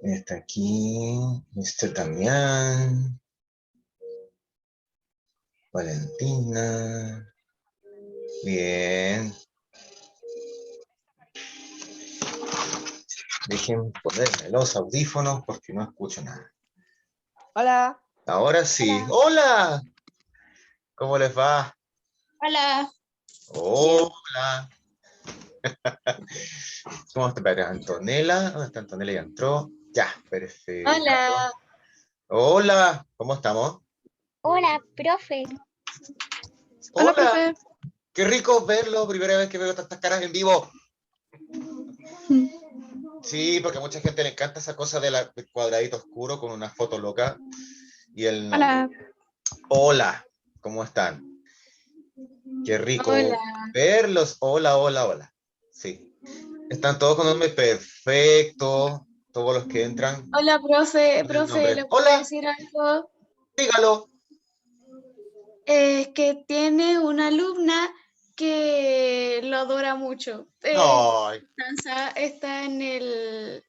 Está aquí Mr. Damián, Valentina. Bien. Dejen ponerme los audífonos porque no escucho nada. Hola. Ahora sí. ¡Hola! ¿Cómo les va? Hola. Hola. ¿Cómo está Antonella? ¿Dónde está Antonella? Ya entró. Ya, perfecto. Hola. Hola, ¿cómo estamos? Hola, profe. Hola, Hola. profe. Qué rico verlo. Primera vez que veo tantas caras en vivo. Sí, porque a mucha gente le encanta esa cosa del cuadradito oscuro con una foto loca y el nombre. Hola. Hola, ¿cómo están? Qué rico Hola. verlos. Hola, hola, hola. Sí. Están todos con nombre perfecto. Todos los que entran. Hola, profe. Con el Profe, nombre. ¿le puedo Hola, decir algo? dígalo. Es que tiene una alumna que lo adora mucho. Ay, Está en el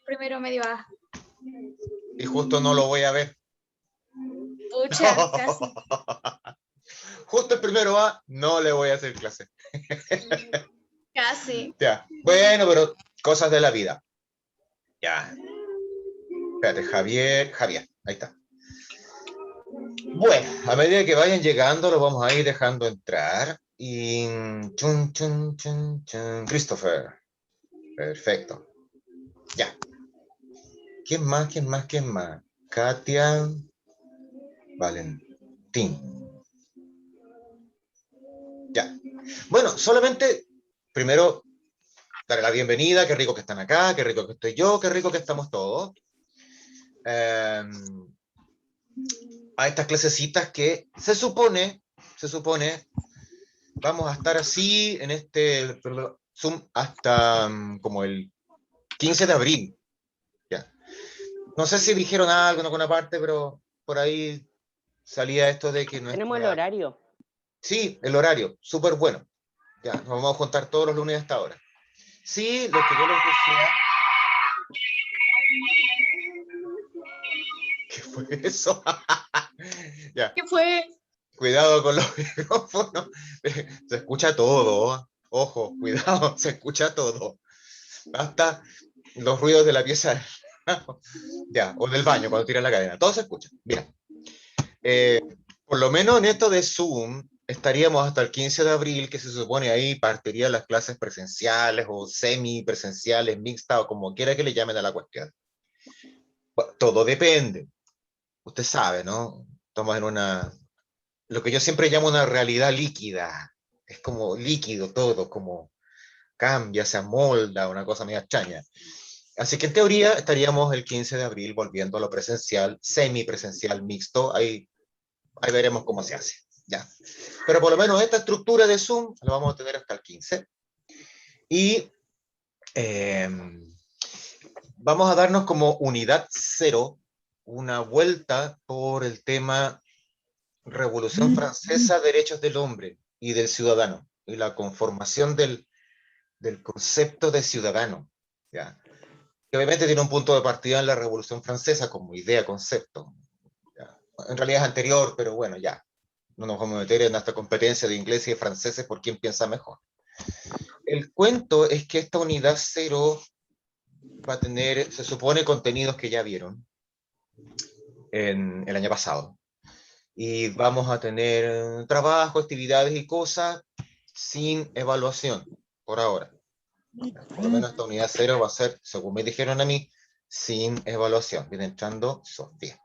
primero medio A. y justo no lo voy a ver. Pucha, casi. Justo el primero A, no le voy a hacer clase. Casi. Ya. Bueno, pero cosas de la vida. Ya. Espérate, Javier, ahí está. Bueno, a medida que vayan llegando, los vamos a ir dejando entrar. Y chun, chun, chun, chun. Christopher. Perfecto. Ya. ¿Quién más? ¿Quién más? ¿Quién más? Katia. Valentín. Ya. Bueno, solamente primero darle la bienvenida. Qué rico que están acá, qué rico que estoy yo, qué rico que estamos todos. A estas clasecitas que se supone, vamos a estar así en este Zoom hasta como el 15 de abril. Ya. No sé si dijeron algo en alguna parte, pero por ahí salía esto de que Tenemos el horario. Sí, el horario, súper bueno. Ya, nos vamos a juntar todos los lunes hasta ahora. Sí, lo que yo les decía... ¿Qué fue eso? Ya, ¿Qué fue? cuidado con los micrófonos. Se escucha todo. Ojo, cuidado, se escucha todo. Hasta los ruidos de la pieza. Ya, o del baño cuando tiran la cadena. Todo se escucha. Bien. Por lo menos en esto de Zoom, estaríamos hasta el 15 de abril, que se supone ahí partirían las clases presenciales o semipresenciales, mixtas o como quiera que le llamen a la cuestión. Bueno, todo depende. Usted sabe, ¿no? Estamos en lo que yo siempre llamo una realidad líquida. Es como líquido todo, como cambia, se amolda, una cosa medio extraña. Así que en teoría estaríamos el 15 de abril volviendo a lo presencial, semipresencial, mixto. Ahí veremos cómo se hace. Ya. Pero por lo menos esta estructura de Zoom la vamos a tener hasta el 15. Y eh, vamos a darnos como unidad cero una vuelta por el tema Revolución Francesa, derechos del hombre y del ciudadano, y la conformación del concepto de ciudadano. ¿Ya? Que obviamente tiene un punto de partida en la Revolución Francesa como idea, concepto. ¿Ya? En realidad es anterior, pero bueno, ya. No nos vamos a meter en esta competencia de inglés y de franceses por quién piensa mejor. El cuento es que esta unidad cero va a tener, se supone, contenidos que ya vieron en el año pasado. Y vamos a tener trabajo, actividades y cosas sin evaluación, por ahora. Por lo menos esta unidad cero va a ser, según me dijeron a mí, sin evaluación. Viene entrando Sofía.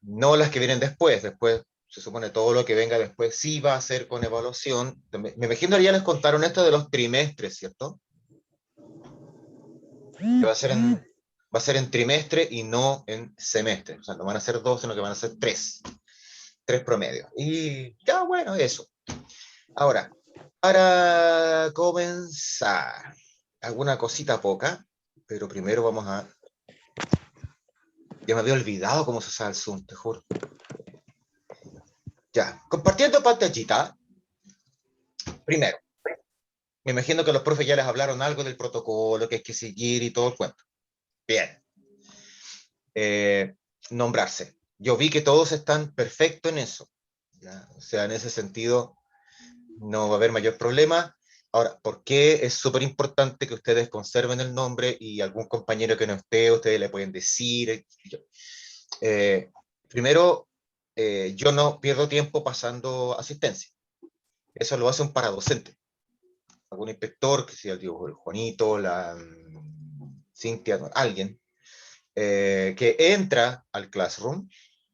No las que vienen después. Después se supone todo lo que venga después sí va a ser con evaluación. Me imagino que ya les contaron esto de los trimestres, ¿cierto? Que va a ser en trimestre y no en semestre. O sea, no van a ser dos, sino que van a ser tres. 3 promedios. Y ya, bueno, eso. Ahora, para comenzar, alguna cosita poca, pero primero vamos a... Ya me había olvidado cómo se usa el Zoom, te juro. Ya, compartiendo pantallita, primero, me imagino que los profes ya les hablaron algo del protocolo que hay que seguir y todo el cuento. Bien. Nombrarse. Yo vi que todos están perfectos en eso. ¿Ya? O sea, en ese sentido, no va a haber mayor problema. Ahora, ¿por qué es súper importante que ustedes conserven el nombre y algún compañero que no esté, ustedes le pueden decir? Eh, primero, yo no pierdo tiempo pasando asistencia. Eso lo hace un paradocente. Algún inspector, que sea el Juanito, la Cintia, alguien, que entra al classroom,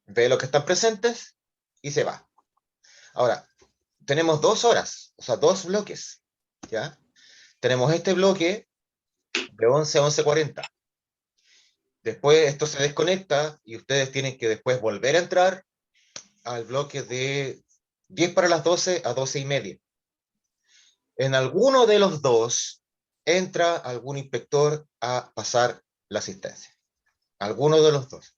ve los que están presentes y se va. Ahora, tenemos 2 horas, o sea, 2 bloques, ¿ya? Tenemos este bloque de 11 a 11:40. Después esto se desconecta y ustedes tienen que después volver a entrar al bloque de 10 para las 12 a 12:30. En alguno de los dos entra algún inspector a pasar la asistencia. Alguno de los dos.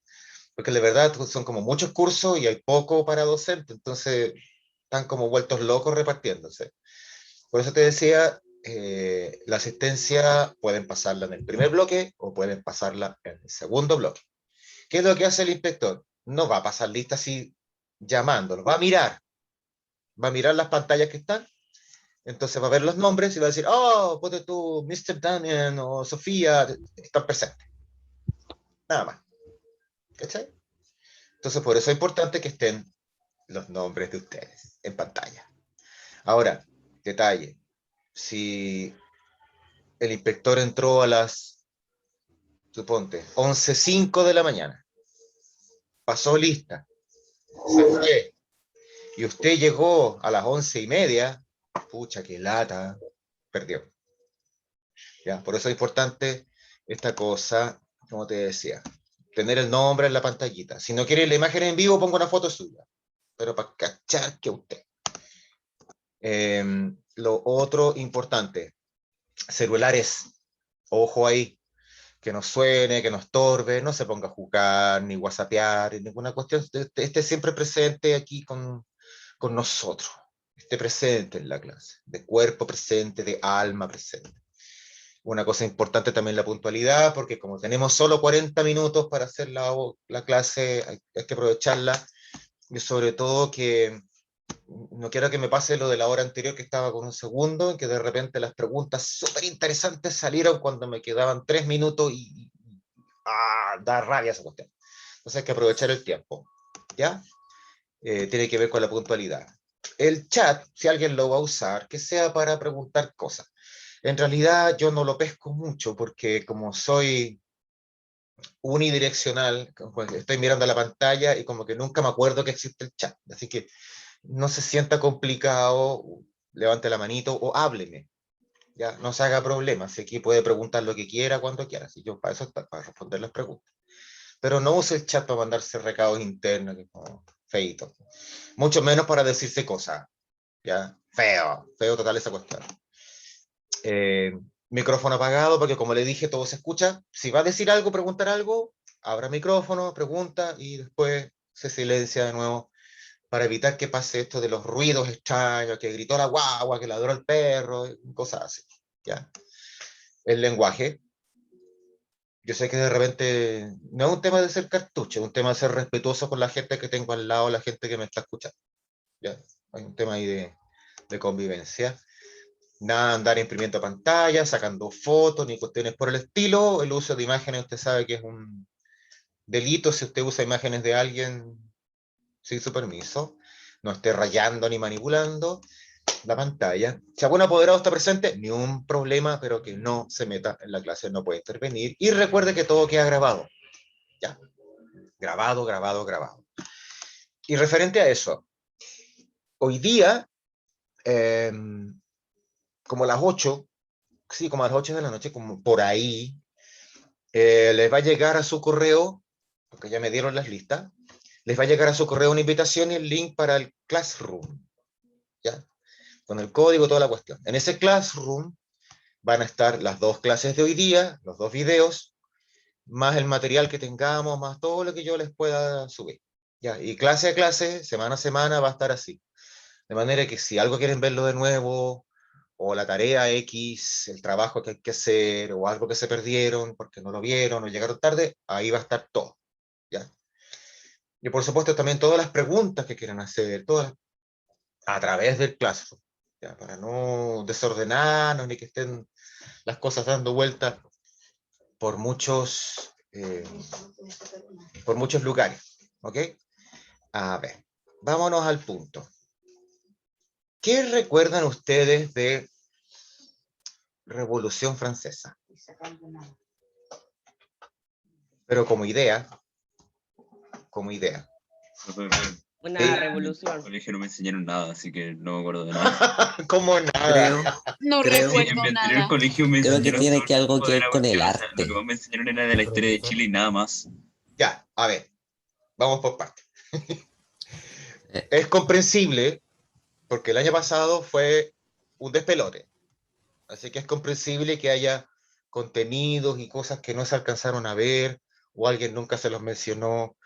Porque de verdad son como muchos cursos y hay poco para docente, entonces están como vueltos locos repartiéndose. Por eso te decía, la asistencia pueden pasarla en el primer bloque o pueden pasarla en el segundo bloque. ¿Qué es lo que hace el inspector? No va a pasar lista así llamándolo, va a mirar las pantallas que están, entonces va a ver los nombres y va a decir, oh, ponte tú, Mr. Daniel o Sofía, están presentes. Nada más. ¿Cachai? Entonces por eso es importante que estén los nombres de ustedes en pantalla. Ahora, detalle, si el inspector entró a las, suponte, 11:05 de la mañana, pasó lista, se fue, y usted llegó a las 11:30, pucha, qué lata, perdió. ¿Ya? Por eso es importante esta cosa, como te decía, tener el nombre en la pantallita. Si no quiere la imagen en vivo, pongo una foto suya, pero para cachar que usted. Lo otro importante, celulares, ojo ahí, que no suene, que no estorbe, no se ponga a jugar, ni whatsappear, ninguna cuestión, esté siempre presente aquí con nosotros, esté presente en la clase, de cuerpo presente, de alma presente. Una cosa importante también la puntualidad, porque como tenemos solo 40 minutos para hacer la clase, hay que aprovecharla, y sobre todo que no quiero que me pase lo de la hora anterior que estaba con un segundo, en que de repente las preguntas súper interesantes salieron cuando me quedaban 3 minutos y da rabia esa cuestión. Entonces hay que aprovechar el tiempo, ¿ya? Tiene que ver con la puntualidad. El chat, si alguien lo va a usar, que sea para preguntar cosas. En realidad yo no lo pesco mucho porque como soy unidireccional, estoy mirando la pantalla y como que nunca me acuerdo que existe el chat. Así que no se sienta complicado, levante la manito o hábleme. Ya, no se haga problemas, si aquí puede preguntar lo que quiera cuando quiera, si yo para eso está, para responder las preguntas. Pero no use el chat para mandarse recados internos, que es como feito. Mucho menos para decirse cosas, ya, feo total esa cuestión. Micrófono apagado, porque como le dije, todo se escucha. Si va a decir algo, preguntar algo, abra micrófono, pregunta y después se silencia de nuevo para evitar que pase esto de los ruidos extraños, que gritó la guagua, que ladró el perro, cosas así. ¿Ya? El lenguaje. Yo sé que de repente no es un tema de ser cartucho, es un tema de ser respetuoso con la gente que tengo al lado, la gente que me está escuchando. ¿Ya? Hay un tema ahí de convivencia. Nada de andar imprimiendo pantalla, sacando fotos, ni cuestiones por el estilo. El uso de imágenes, usted sabe que es un delito si usted usa imágenes de alguien sin su permiso. No esté rayando ni manipulando la pantalla. Si algún apoderado está presente, ni un problema, pero que no se meta en la clase, no puede intervenir. Y recuerde que todo queda grabado. Ya. Grabado, grabado, grabado. Y referente a eso, hoy día, como a las 8, sí, como a las 8 de la noche, como por ahí, les va a llegar a su correo, porque ya me dieron las listas, les va a llegar a su correo una invitación y el link para el Classroom, ¿ya? Con el código, toda la cuestión. En ese Classroom van a estar las 2 clases de hoy día, los 2 videos, más el material que tengamos, más todo lo que yo les pueda subir. ¿Ya? Y clase a clase, semana a semana, va a estar así. De manera que si algo quieren verlo de nuevo, o la tarea X, el trabajo que hay que hacer, o algo que se perdieron porque no lo vieron o llegaron tarde, ahí va a estar todo. ¿Ya? Y por supuesto también todas las preguntas que quieran hacer, todas a través del Classroom, ¿ya? Para no desordenarnos ni que estén las cosas dando vueltas por por muchos lugares. ¿Ok? A ver, vámonos al punto. ¿Qué recuerdan ustedes de Revolución Francesa? Pero como idea. Una Sí. En el revolución. colegio no me enseñaron nada, así que no me acuerdo de nada. Como nada. Creo, No Creo- Sí, en recuerdo mi anterior nada. colegio me creo que enseñaron tiene sobre que el algo tiempo que de ver la con el cuestión, o sea, lo que arte. más me enseñaron era de la historia de Chile y nada más. Ya, a ver, vamos por partes. Eh, Es comprensible porque el año pasado fue un despelote. Así que es comprensible que haya contenidos y cosas que no se alcanzaron a ver o alguien nunca se los mencionó.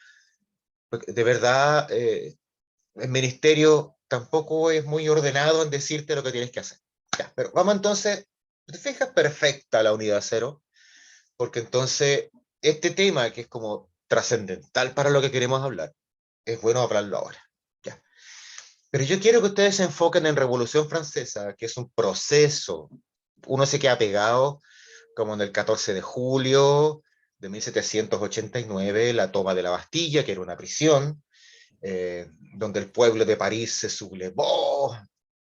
Porque de verdad, el ministerio tampoco es muy ordenado en decirte lo que tienes que hacer. Ya, pero vamos entonces, ¿te fijas? Perfecta la unidad cero, porque entonces este tema que es como trascendental para lo que queremos hablar, es bueno hablarlo ahora. Ya. Pero yo quiero que ustedes se enfoquen en Revolución Francesa, que es un proceso. Uno se queda pegado como en el 14 de julio de 1789, la toma de la Bastilla, que era una prisión, donde el pueblo de París se sublevó.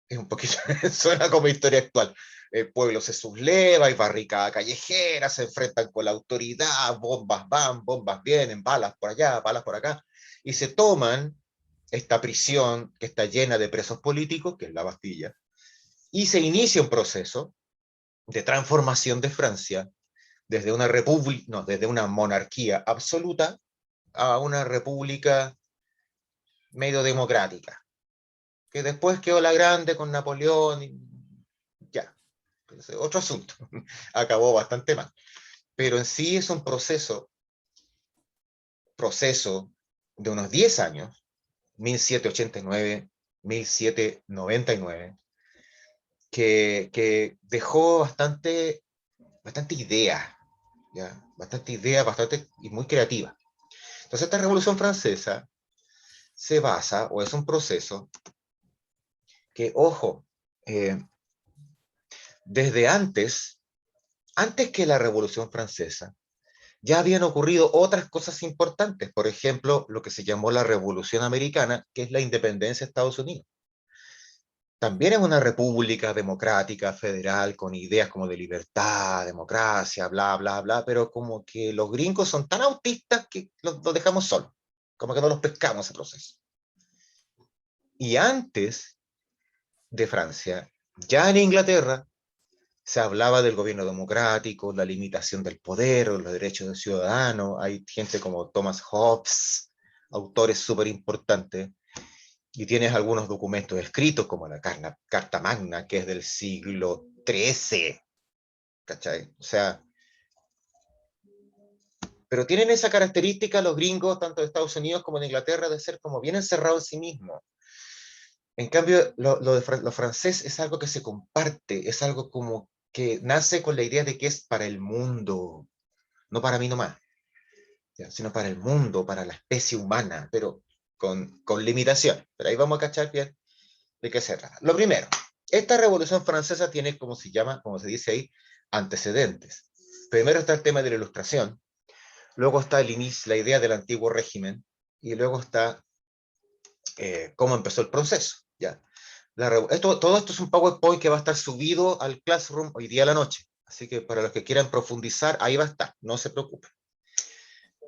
Es un poquito, suena como historia actual. El pueblo se subleva, hay barricada callejera, se enfrentan con la autoridad, bombas van, bombas vienen, balas por allá, balas por acá, y se toman esta prisión que está llena de presos políticos, que es la Bastilla, y se inicia un proceso de transformación de Francia desde una república, no, desde una monarquía absoluta a una república medio democrática, que después quedó la grande con Napoleón y ya, otro asunto, acabó bastante mal. Pero en sí es un proceso de unos 10 años, 1789, 1799, que dejó bastante idea, ¿ya? Bastante idea, bastante y muy creativa. Entonces esta Revolución Francesa se basa, o es un proceso que, ojo, desde antes que la Revolución Francesa, ya habían ocurrido otras cosas importantes, por ejemplo, lo que se llamó la Revolución Americana, que es la independencia de Estados Unidos. También es una república democrática, federal, con ideas como de libertad, democracia, bla, bla, bla, pero como que los gringos son tan autistas que los dejamos solos, como que no los pescamos ese proceso. Y antes de Francia, ya en Inglaterra, se hablaba del gobierno democrático, la limitación del poder, los derechos del ciudadano. Hay gente como Thomas Hobbes, autores súper importantes, y tienes algunos documentos escritos como la Carta Magna, que es del siglo XIII, ¿cachai? O sea, pero tienen esa característica los gringos, tanto de Estados Unidos como de Inglaterra, de ser como bien encerrados en sí mismos. En cambio, lo francés es algo que se comparte, es algo como que nace con la idea de que es para el mundo, no para mí nomás, ¿ya? Sino para el mundo, para la especie humana, pero con limitación. Pero ahí vamos a cachar bien de qué se trata. Lo primero, esta Revolución Francesa tiene, como se llama, como se dice ahí, antecedentes. Primero está el tema de la Ilustración, luego está el inicio, la idea del antiguo régimen, y luego está cómo empezó el proceso, ¿ya? Todo esto es un PowerPoint que va a estar subido al Classroom hoy día a la noche. Así que para los que quieran profundizar, ahí va a estar, no se preocupen.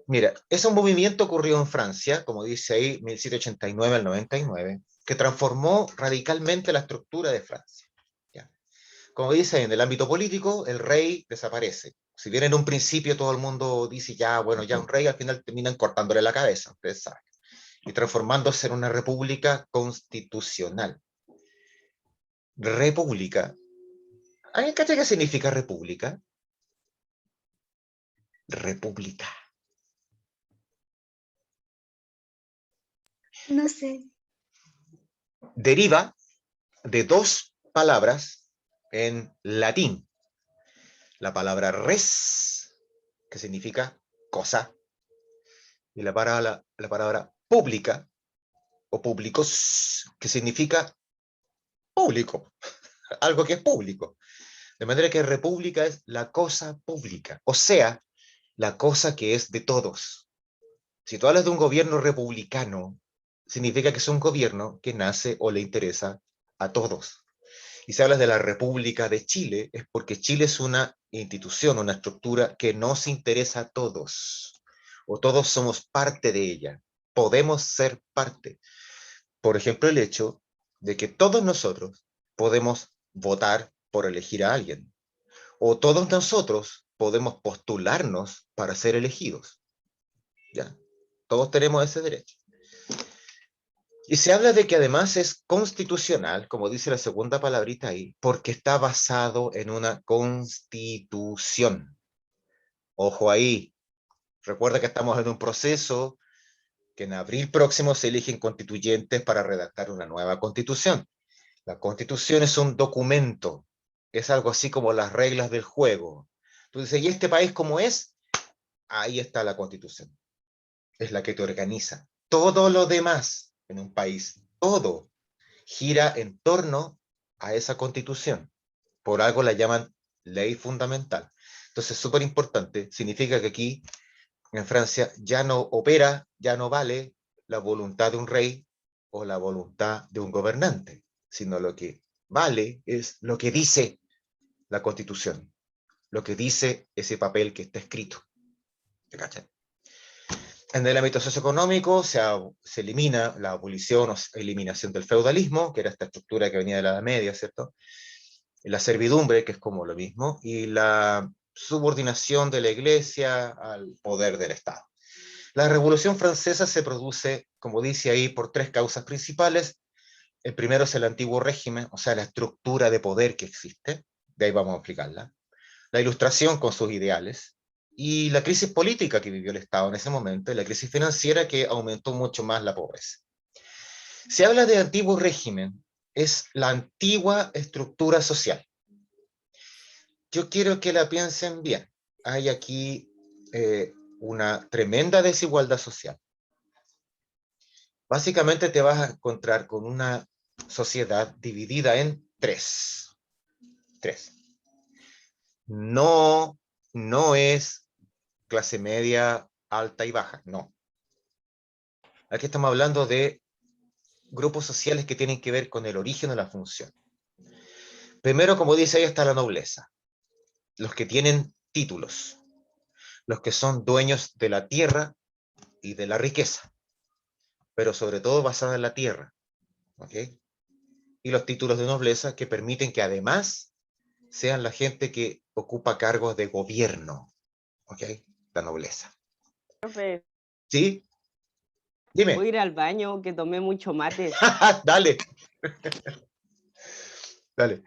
Mira, ese movimiento ocurrió en Francia, como dice ahí, 1789 al 99, que transformó radicalmente la estructura de Francia. ¿Ya? Como dice, en el ámbito político, el rey desaparece. Si bien en un principio todo el mundo dice, ya, bueno, ya un rey, al final terminan cortándole la cabeza, ustedes saben. y transformándose en una república constitucional. República. ¿Alguien cacha qué significa república? República. No sé. Deriva de dos palabras en latín. La palabra res, que significa cosa, y la palabra pública, o públicos, que significa público, algo que es público. De manera que república es la cosa pública, o sea, la cosa que es de todos. Si tú hablas de un gobierno republicano, significa que es un gobierno que nace o le interesa a todos. Y si hablas de la República de Chile, es porque Chile es una institución, una estructura que nos interesa a todos, o todos somos parte de ella, podemos ser parte. Por ejemplo, el hecho de que todos nosotros podemos votar por elegir a alguien, o todos nosotros podemos postularnos para ser elegidos. ¿Ya? Todos tenemos ese derecho. Y se habla de que además es constitucional, como dice la segunda palabrita ahí, porque está basado en una constitución. Ojo ahí, recuerda que estamos en un proceso que en abril próximo se eligen constituyentes para redactar una nueva constitución. La constitución es un documento, es algo así como las reglas del juego. Tú dices, ¿y este país cómo es? Ahí está la constitución. Es la que te organiza. Todo lo demás en un país, todo gira en torno a esa constitución. Por algo la llaman ley fundamental. Entonces, súper importante, significa que aquí en Francia ya no opera, ya no vale la voluntad de un rey o la voluntad de un gobernante, sino lo que vale es lo que dice la constitución, lo que dice ese papel que está escrito. ¿Te cachan? En el ámbito socioeconómico se elimina la abolición o eliminación del feudalismo, que era esta estructura que venía de la Edad Media, ¿cierto? La servidumbre, que es como lo mismo, y la subordinación de la Iglesia al poder del Estado. La Revolución Francesa se produce, como dice ahí, por tres causas principales. El primero es el antiguo régimen, o sea, la estructura de poder que existe, de ahí vamos a explicarla. La Ilustración con sus ideales, y la crisis política que vivió el Estado en ese momento, y la crisis financiera que aumentó mucho más la pobreza. Se habla de antiguo régimen, es la antigua estructura social. Yo quiero que la piensen bien. Hay aquí una tremenda desigualdad social. Básicamente te vas a encontrar con una sociedad dividida en tres. No, no es clase media, alta y baja, no. Aquí estamos hablando de grupos sociales que tienen que ver con el origen de la función. Primero, como dice ahí, está la nobleza. Los que tienen títulos. Los que son dueños de la tierra y de la riqueza. Pero sobre todo basada en la tierra. ¿Ok? Y los títulos de nobleza que permiten que además sean la gente que ocupa cargos de gobierno. ¿Ok? La nobleza. Profe, ¿Sí? voy a Dime. ir al baño, que tomé mucho mate. Dale. Dale.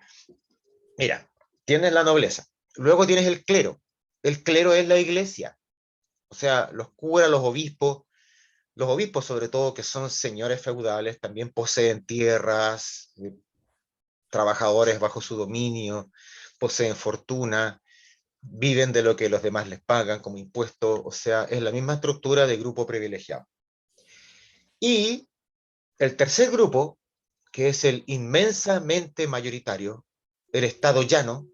Mira, tienes la nobleza. Luego tienes el clero. El clero es la iglesia. O sea, los curas, los obispos sobre todo, que son señores feudales, también poseen tierras, trabajadores bajo su dominio, poseen fortuna, viven de lo que los demás les pagan como impuestos, o sea, es la misma estructura de grupo privilegiado. Y el tercer grupo, que es el inmensamente mayoritario, el estado llano,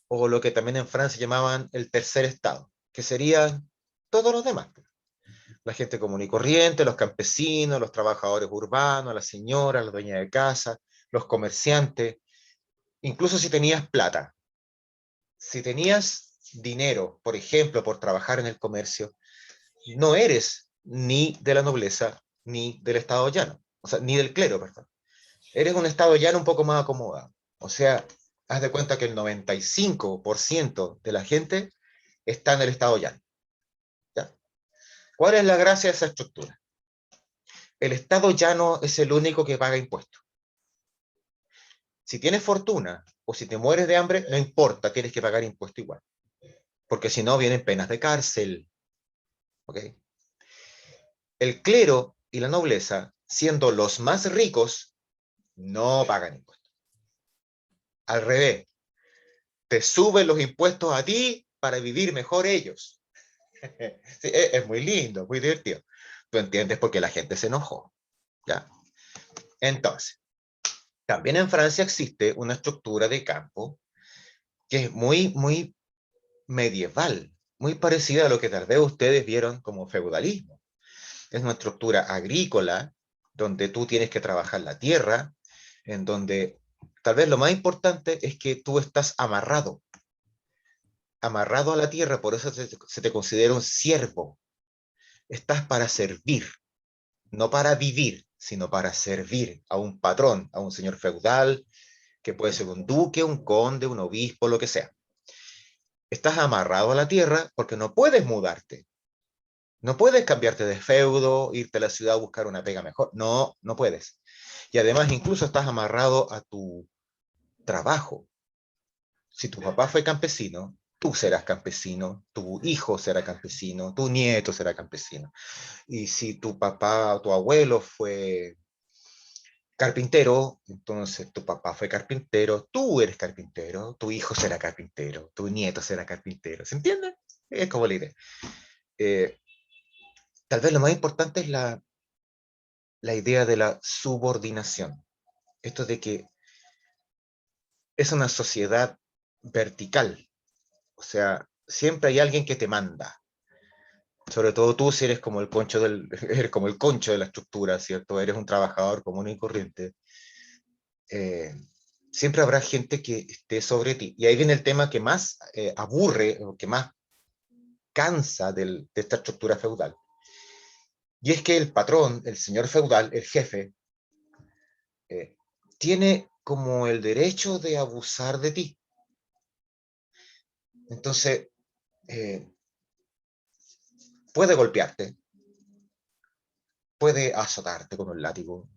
o lo que también en Francia llamaban el tercer estado, que serían todos los demás. La gente común y corriente, los campesinos, los trabajadores urbanos, las señoras, las dueñas de casa, los comerciantes, incluso si tenías plata. Si tenías dinero, por ejemplo, por trabajar en el comercio, no eres ni de la nobleza ni del estado llano, o sea, ni del clero, perdón. Eres un estado llano un poco más acomodado. O sea, haz de cuenta que el 95% de la gente está en el estado llano. ¿Ya? ¿Cuál es la gracia de esa estructura? el Estado ya no es el único que paga impuestos. Si tienes fortuna o si te mueres de hambre, no importa, tienes que pagar impuesto igual. Porque si no, vienen penas de cárcel. ¿Ok? El clero y la nobleza, siendo los más ricos, no pagan impuestos. Al revés, te suben los impuestos a ti para vivir mejor ellos. Sí, es muy lindo, muy divertido. Tú entiendes por qué la gente se enojó. ¿Ya? Entonces, también en Francia existe una estructura de campo que es muy medieval, muy parecida a lo que tal vez ustedes vieron como feudalismo. Es una estructura agrícola donde tú tienes que trabajar la tierra, en donde tal vez lo más importante es que tú estás amarrado a la tierra, por eso se te considera un siervo. Estás para servir, no para vivir, sino para servir a un patrón, a un señor feudal, que puede ser un duque, un conde, un obispo, lo que sea. Estás amarrado a la tierra porque no puedes mudarte. No puedes cambiarte de feudo, irte a la ciudad a buscar una pega mejor. No, no puedes. Y además incluso estás amarrado a tu trabajo. Si tu papá fue campesino, tú serás campesino, tu hijo será campesino, tu nieto será campesino. Y si tu papá o tu abuelo fue carpintero, entonces tu papá fue carpintero, tú eres carpintero, tu hijo será carpintero, tu nieto será carpintero. ¿Se entiende? Es como la idea. Eh, Tal vez lo más importante es la idea de la subordinación. Esto de que es una sociedad vertical. O sea, siempre hay alguien que te manda. Sobre todo tú si eres como el concho eres como el concho de la estructura, ¿cierto? Eres un trabajador común y corriente. Eh, Siempre habrá gente que esté sobre ti. Y ahí viene el tema que más aburre, o que más cansa de esta estructura feudal. Y es que el patrón, el señor feudal, el jefe, eh, tiene como el derecho de abusar de ti. Entonces, eh, puede golpearte, puede azotarte con un látigo.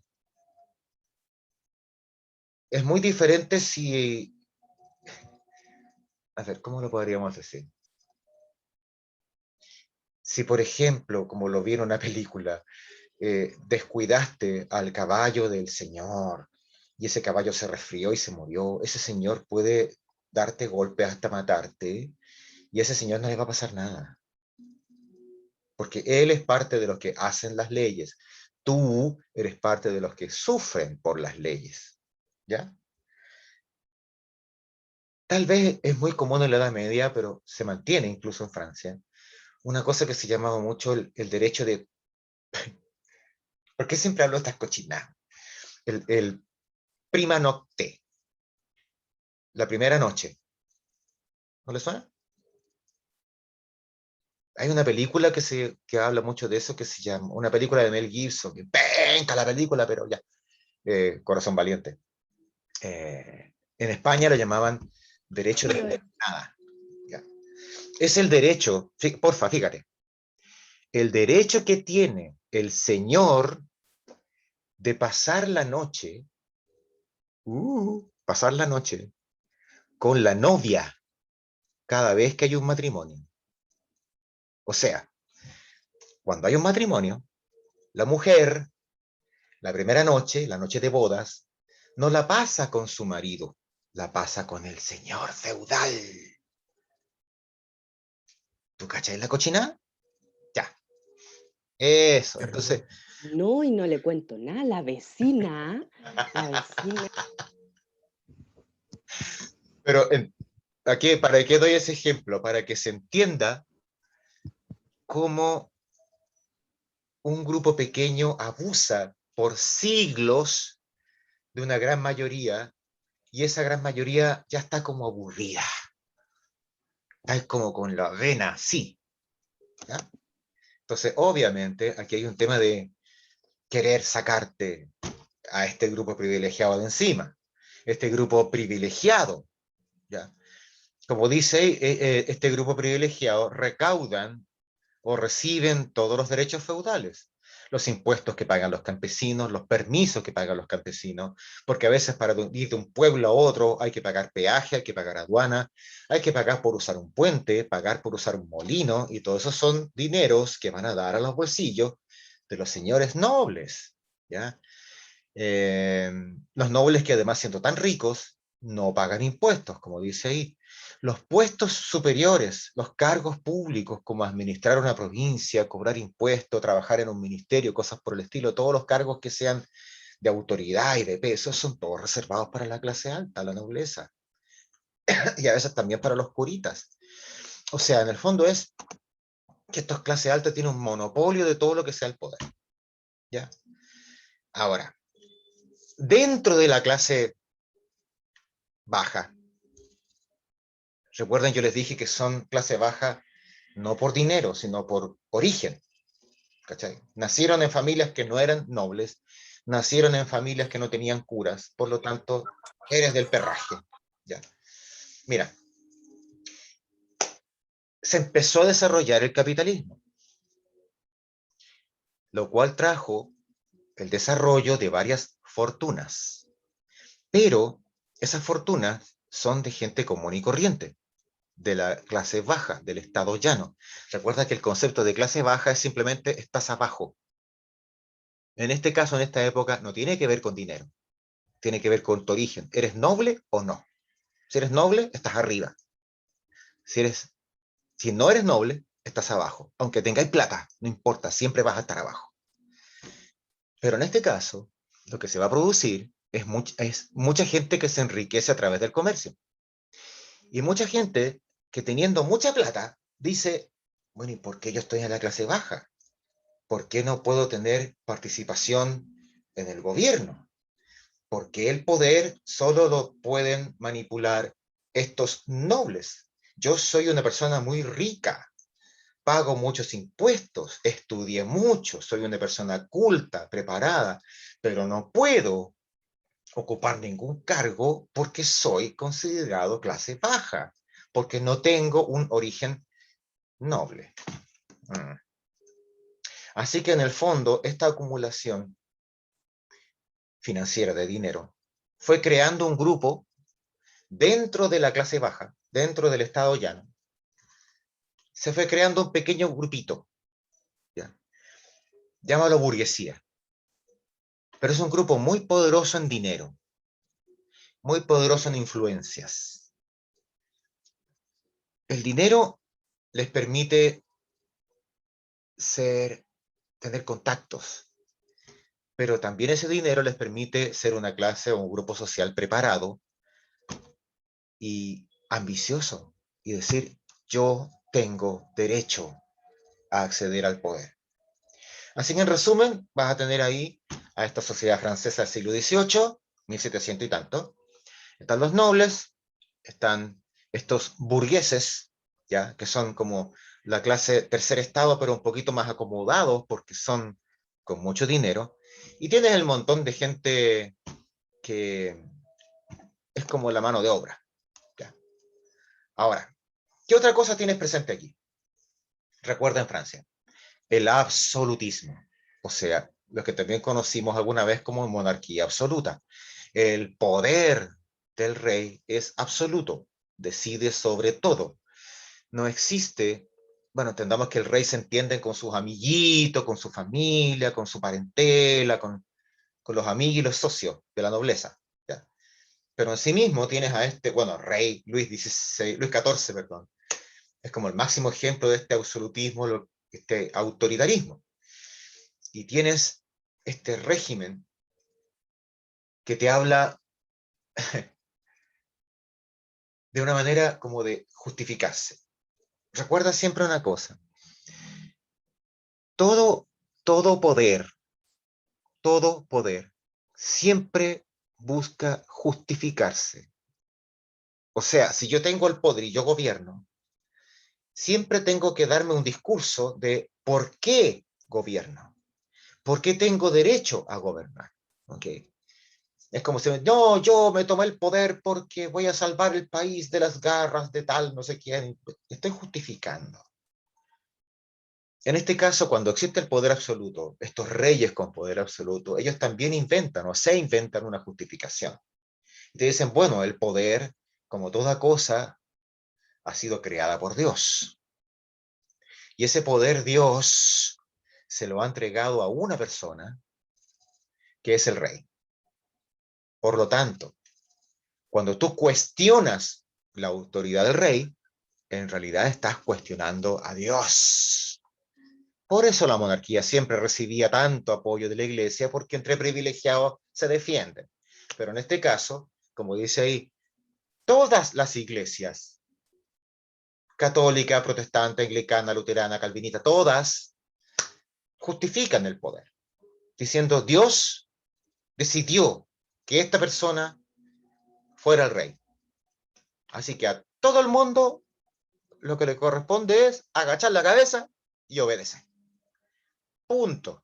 Es muy diferente si, a ver, ¿cómo lo podríamos decir? Si, por ejemplo, como lo vi en una película, descuidaste al caballo del señor y ese caballo se resfrió y se murió, ese señor puede darte golpes hasta matarte y a ese señor no le va a pasar nada. Porque él es parte de los que hacen las leyes. Tú eres parte de los que sufren por las leyes. ¿Ya? Tal vez es muy común en la Edad Media, pero se mantiene incluso en Francia. Una cosa que se llamaba mucho el derecho de... ¿Por qué siempre hablo de estas cochinadas? El prima nocte, la primera noche. ¿No le suena? Hay una película que habla mucho de eso, que se llama, una película de Mel Gibson, que penca la película, pero ya, Corazón Valiente. En España lo llamaban derecho de nada. ¿Ya? Es el derecho, porfa, fíjate, el derecho que tiene el señor de pasar la noche con la novia cada vez que hay un matrimonio. O sea, cuando hay un matrimonio, la mujer, la primera noche, la noche de bodas, no la pasa con su marido, la pasa con el señor feudal. ¿Tú cachai la cochina? Ya. Eso, entonces... No, y no le cuento nada. La vecina. Pero, ¿para qué doy ese ejemplo? Para que se entienda cómo un grupo pequeño abusa por siglos de una gran mayoría y esa gran mayoría ya está como aburrida. Está como con la vena, sí. ¿Ya? Entonces, obviamente, aquí hay un tema de querer sacarte a este grupo privilegiado de encima. Este grupo privilegiado, ¿ya? Como dice, este grupo privilegiado recaudan o reciben todos los derechos feudales. los impuestos que pagan los campesinos, los permisos que pagan los campesinos, porque a veces para ir de un pueblo a otro hay que pagar peaje, hay que pagar aduana, hay que pagar por usar un puente, pagar por usar un molino, y todo eso son dineros que van a dar a los bolsillos de los señores nobles, ¿ya? Los nobles que además siendo tan ricos no pagan impuestos, como dice ahí. Los puestos superiores, los cargos públicos como administrar una provincia, cobrar impuestos, trabajar en un ministerio, cosas por el estilo, todos los cargos que sean de autoridad y de peso son todos reservados para la clase alta, la nobleza, y a veces también para los curitas. O sea, en el fondo es que esta clase alta tiene un monopolio de todo lo que sea el poder, ¿ya? Ahora, dentro de la clase baja, recuerden, yo les dije que son clase baja no por dinero, sino por origen, ¿cachai? Nacieron en familias que no eran nobles, nacieron en familias que no tenían curas, por lo tanto, eres del perraje, ¿ya? Mira, se empezó a desarrollar el capitalismo, lo cual trajo el desarrollo de varias fortunas, pero esas fortunas son de gente común y corriente, de la clase baja, del estado llano. Recuerda que el concepto de clase baja es simplemente estás abajo. En este caso, en esta época, no tiene que ver con dinero, tiene que ver con tu origen. ¿Eres noble o no? Si eres noble, estás arriba. Si no eres noble, estás abajo. Aunque tengáis plata, no importa, siempre vas a estar abajo. Pero en este caso, lo que se va a producir es mucha gente que se enriquece a través del comercio. Y mucha gente que teniendo mucha plata dice, bueno, ¿y por qué yo estoy en la clase baja? ¿Por qué no puedo tener participación en el gobierno? ¿Por qué el poder solo lo pueden manipular estos nobles? Yo soy una persona muy rica, pago muchos impuestos, estudié mucho, soy una persona culta, preparada, pero no puedo ocupar ningún cargo porque soy considerado clase baja, porque no tengo un origen noble. Así que en el fondo, esta acumulación financiera de dinero fue creando un grupo dentro de la clase baja, dentro del estado llano. Se fue creando un pequeño grupito, ¿ya? Llámalo burguesía. Pero es un grupo muy poderoso en dinero, muy poderoso en influencias. El dinero les permite tener contactos, pero también ese dinero les permite ser una clase o un grupo social preparado y ambicioso y decir, yo tengo derecho a acceder al poder. Así que en resumen, vas a tener ahí a esta sociedad francesa del siglo XVIII, 1700 y tanto. Están los nobles, están estos burgueses, ¿ya? Que son como la clase tercer estado, pero un poquito más acomodados porque son con mucho dinero. Y tienes el montón de gente que es como la mano de obra, ¿ya? Ahora, ¿qué otra cosa tienes presente aquí? Recuerda en Francia, el absolutismo, o sea, lo que también conocimos alguna vez como monarquía absoluta. El poder del rey es absoluto, decide sobre todo. No existe, bueno, entendamos que el rey se entiende con sus amiguitos, con su familia, con su parentela, con los amigos y los socios de la nobleza, ¿ya? Pero en sí mismo tienes a este, bueno, rey Luis XIV, perdón, es como el máximo ejemplo de este absolutismo, este autoritarismo. Y tienes este régimen que te habla de una manera como de justificarse. Recuerda siempre una cosa, todo, todo poder siempre busca justificarse. O sea, si yo tengo el poder y yo gobierno, siempre tengo que darme un discurso de por qué gobierno, por qué tengo derecho a gobernar. ¿Okay? Es como si, no, yo me tomé el poder porque voy a salvar el país de las garras de tal, no sé quién. Estoy justificando. En este caso, cuando existe el poder absoluto, estos reyes con poder absoluto, ellos también inventan o se inventan una justificación. Y te dicen, bueno, el poder, como toda cosa, ha sido creada por Dios. Y ese poder Dios se lo ha entregado a una persona, que es el rey. Por lo tanto, cuando tú cuestionas la autoridad del rey, en realidad estás cuestionando a Dios. Por eso la monarquía siempre recibía tanto apoyo de la iglesia, porque entre privilegiados se defienden. Pero en este caso, como dice ahí, todas las iglesias, católica, protestante, anglicana, luterana, calvinista, todas justifican el poder, diciendo Dios decidió que esta persona fuera el rey. Así que a todo el mundo lo que le corresponde es agachar la cabeza y obedecer. Punto.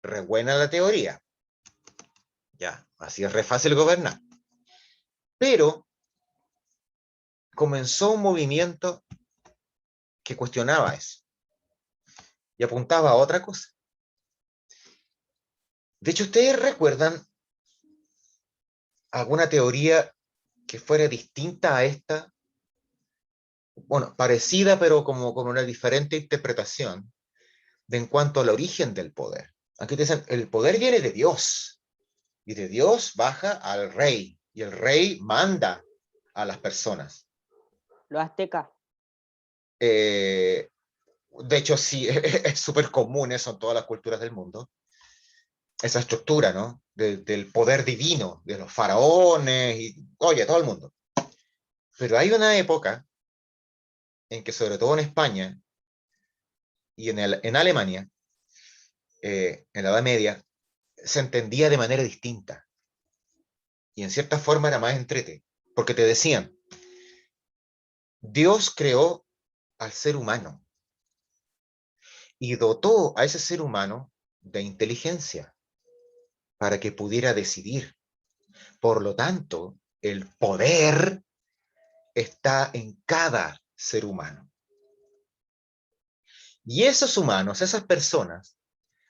Re buena la teoría. Ya, así es re fácil gobernar. Pero comenzó un movimiento que cuestionaba eso y apuntaba a otra cosa. De hecho, ¿ustedes recuerdan alguna teoría que fuera distinta a esta? Bueno, parecida, pero como con una diferente interpretación de en cuanto al origen del poder. Aquí te dicen, el poder viene de Dios, y de Dios baja al rey, y el rey manda a las personas. Los aztecas. De hecho, sí, es súper común eso en todas las culturas del mundo, esa estructura, ¿no? Del poder divino, de los faraones, y, oye, todo el mundo. Pero hay una época en que, sobre todo en España y en Alemania, en la Edad Media, se entendía de manera distinta. Y en cierta forma era más entrete, porque te decían, Dios creó al ser humano y dotó a ese ser humano de inteligencia para que pudiera decidir. Por lo tanto, el poder está en cada ser humano. Y esos humanos, esas personas,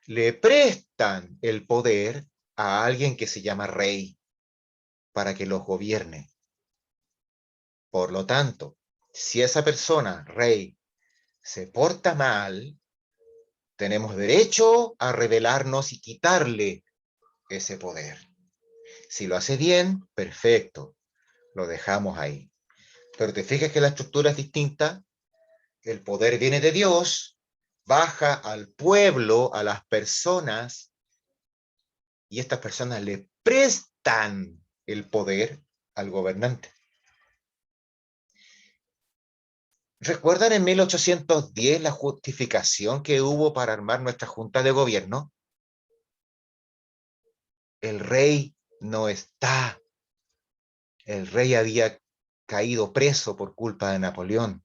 le prestan el poder a alguien que se llama rey para que los gobierne. Por lo tanto, si esa persona, rey, se porta mal, tenemos derecho a rebelarnos y quitarle ese poder. Si lo hace bien, perfecto, lo dejamos ahí. Pero te fijas que la estructura es distinta, el poder viene de Dios, baja al pueblo, a las personas, y estas personas le prestan el poder al gobernante. ¿Recuerdan en 1810 la justificación que hubo para armar nuestra junta de gobierno? El rey no está. El rey había caído preso por culpa de Napoleón.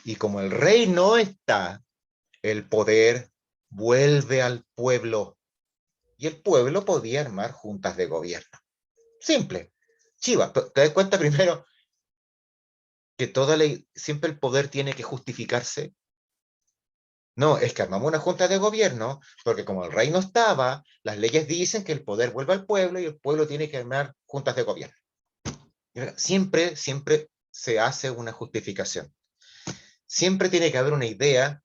Y como el rey no está, el poder vuelve al pueblo. Y el pueblo podía armar juntas de gobierno. Simple. Chiva, ¿te das cuenta primero que siempre el poder tiene que justificarse? No, es que armamos una junta de gobierno porque como el rey no estaba, las leyes dicen que el poder vuelve al pueblo y el pueblo tiene que armar juntas de gobierno. Siempre se hace una justificación. Siempre tiene que haber una idea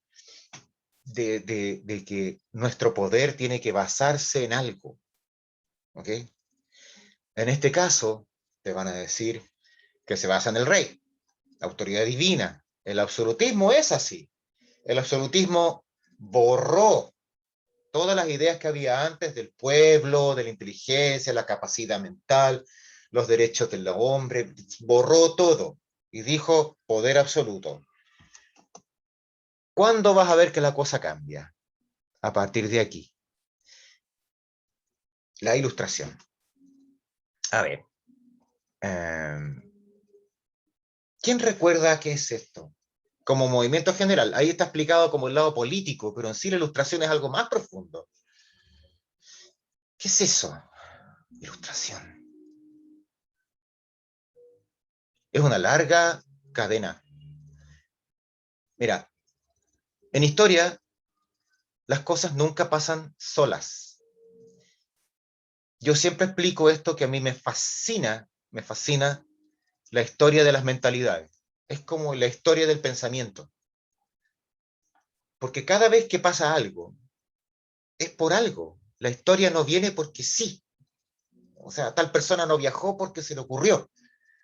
de que nuestro poder tiene que basarse en algo. ¿Ok? En este caso, te van a decir que se basa en el rey, la autoridad divina. El absolutismo es así. El absolutismo borró todas las ideas que había antes del pueblo, de la inteligencia, la capacidad mental, los derechos del hombre, borró todo y dijo poder absoluto. ¿Cuándo vas a ver que la cosa cambia? A partir de aquí. La ilustración. A ver. ¿Quién recuerda qué es esto? Como movimiento general, ahí está explicado como el lado político, pero en sí la ilustración es algo más profundo. ¿Qué es eso? Ilustración. Es una larga cadena. Mira, En historia, las cosas nunca pasan solas. Yo siempre explico esto que a mí me fascina la historia de las mentalidades. Es como la historia del pensamiento. Porque cada vez que pasa algo, es por algo. La historia no viene porque sí. O sea, tal persona no viajó porque se le ocurrió.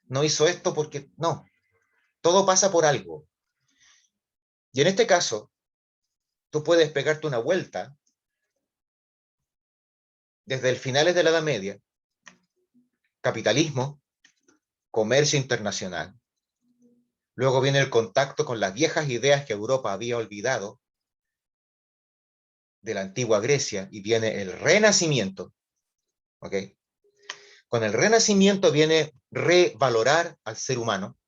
No hizo esto porque no. Todo pasa por algo. Y en este caso, tú puedes pegarte una vuelta desde el finales de la Edad Media, capitalismo, comercio internacional. Luego viene el contacto con las viejas ideas que Europa había olvidado de la antigua Grecia y viene el Renacimiento. ¿Ok? Con el Renacimiento viene revalorar al ser humano.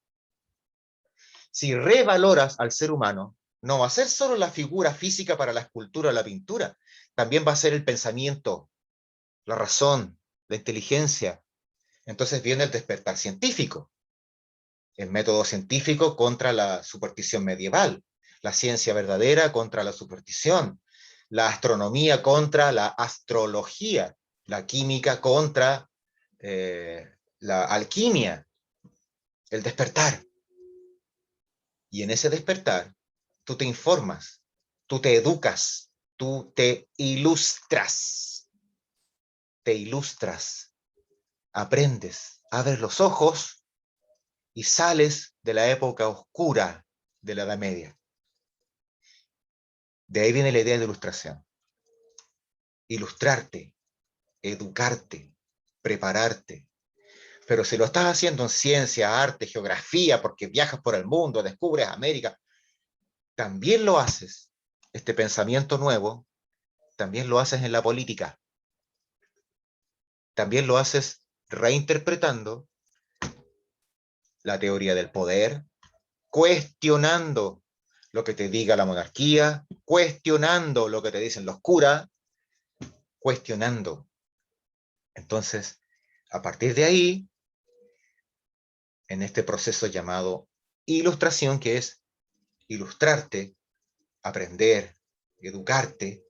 Si revaloras al ser humano, no va a ser solo la figura física para la escultura o la pintura, también va a ser el pensamiento, la razón, la inteligencia. Entonces viene el despertar científico, el método científico contra la superstición medieval, la ciencia verdadera contra la superstición, la astronomía contra la astrología, la química contra la alquimia, el despertar. Y en ese despertar, tú te informas, tú te educas, tú te ilustras, aprendes, abres los ojos y sales de la época oscura de la Edad Media. De ahí viene la idea de ilustración. Ilustrarte, educarte, prepararte. Pero si lo estás haciendo en ciencia, arte, geografía, porque viajas por el mundo, descubres América, también lo haces. Este pensamiento nuevo, también lo haces en la política. También lo haces reinterpretando la teoría del poder, cuestionando lo que te diga la monarquía, cuestionando lo que te dicen los curas, cuestionando. Entonces, a partir de ahí, en este proceso llamado ilustración, que es ilustrarte, aprender, educarte,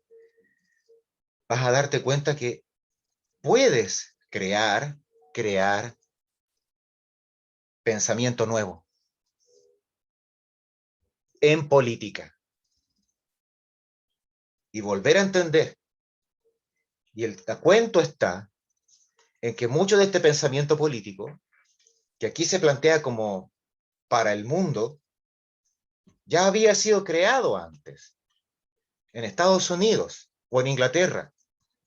vas a darte cuenta que puedes crear pensamiento nuevo en política y volver a entender. Y el cuento está en que mucho de este pensamiento político, que aquí se plantea como para el mundo, ya había sido creado antes, en Estados Unidos o en Inglaterra.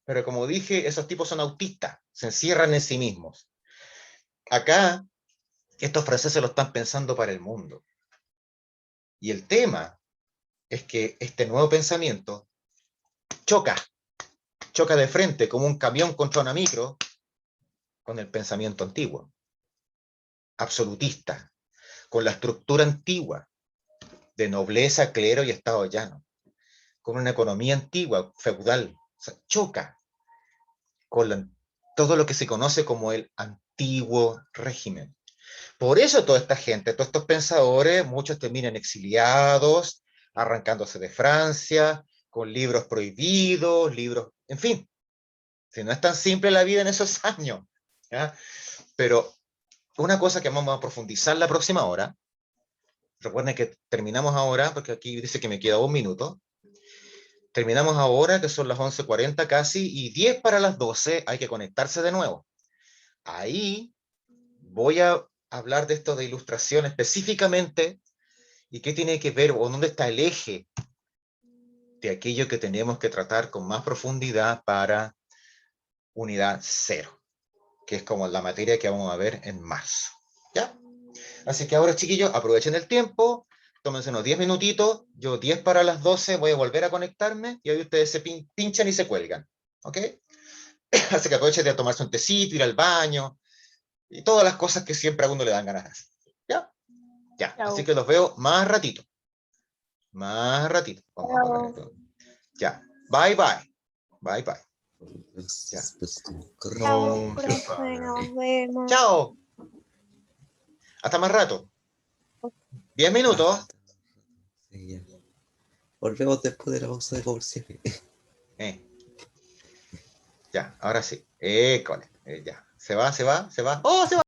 Pero como dije, esos tipos son autistas, se encierran en sí mismos. Acá, estos franceses lo están pensando para el mundo. Y el tema es que este nuevo pensamiento choca de frente como un camión contra una micro con el pensamiento antiguo, absolutista, con la estructura antigua de nobleza, clero y estado llano, con una economía antigua, feudal. O sea, choca con todo lo que se conoce como el antiguo régimen. Por eso toda esta gente, todos estos pensadores, muchos terminan exiliados, arrancándose de Francia, con libros prohibidos, en fin, si no es tan simple la vida en esos años. ¿Ya? Pero una cosa que vamos a profundizar la próxima hora, recuerden que terminamos ahora, porque aquí dice que me queda 1 minuto, terminamos ahora, que son las 11:40 casi, y 10 para las 12 hay que conectarse de nuevo. Ahí voy a hablar de esto de ilustración específicamente y qué tiene que ver o dónde está el eje de aquello que tenemos que tratar con más profundidad para unidad 0, que es como la materia que vamos a ver en marzo. ¿Ya? Así que ahora, chiquillos, aprovechen el tiempo, tómense unos 10 minutitos, yo 10 para las 12 voy a volver a conectarme y ahí ustedes se pinchan y se cuelgan. ¿Ok? Así que aprovechen de tomarse un tecito, ir al baño y todas las cosas que siempre a uno le dan ganas de hacer. ¿Ya? Ya. Chao. Así que los veo más ratito. Más ratito. Vamos a apagar esto. Ya. Bye, bye. Bye, bye. Ya. Chao, No. profe, nos vemos. Chao. Hasta más rato. 10 minutos. Sí, ya. Volvemos después de la pausa de comerciales. Ya, ahora sí. Ya. Se va. ¡Oh, se va!